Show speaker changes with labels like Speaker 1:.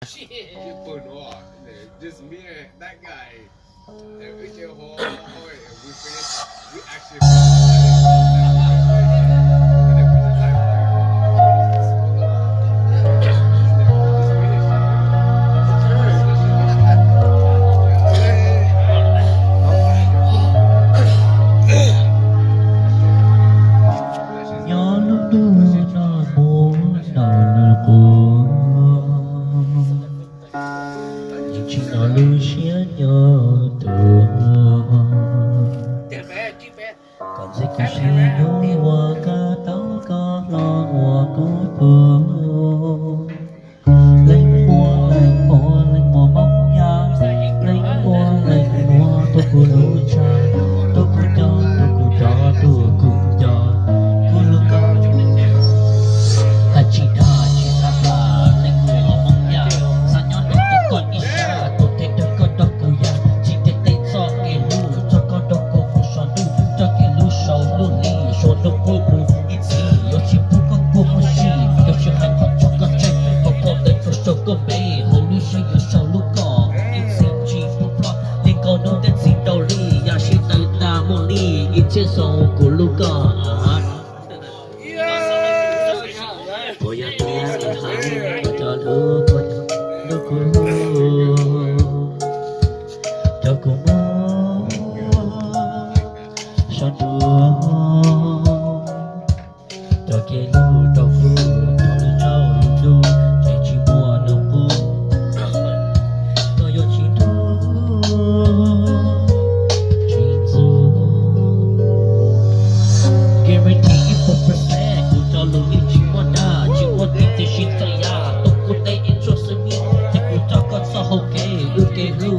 Speaker 1: Shit.
Speaker 2: Put off. Just me and that guy. And we did whole and we finished. We actually and then we just like
Speaker 3: nhớ lúc đưa cho muốn nào là cuồng nhưng chỉ nói lưu xía nhớ tưởng còn dễ có suy nhớ qua cả tao có lo qua cuối phương lấy mua mong nhang lấy mua tôi cứ lưu cha tôi cứ cho tôi cũng cho chỉ ra là lên mùa mong nhà sao nhón được tôi còn ít xa tôi thấy được có đọc của nhà chỉ thấy tên cho kẻ lù cho có đọc của phụ xoắn đu cho kẻ lù sầu lù lì số đọc của phụ ít gì yo chỉ phụ có của một gì yo chỉ hành phật cho con chết có đến phụ sầu có bể hồ lù sầu yo sầu lù cỏ ít gì chỉ phụ lo nên có nô tên gì đầu lì ya chỉ tay ta một lì ít chết sầu của lù cỏ tôi ya tôi hai cho đứa cho cô mơ sao đứa cho kia lu cho phu cho lu chạy chỉ mua nông phu tôi yo chỉ thu chỉ du guarantee 1%กูจะลงนี่จิวนาจิวติดที่ชิตยาตกกูได้อินโทรสมีที่กูจะก็สะโฮเกลูเกลู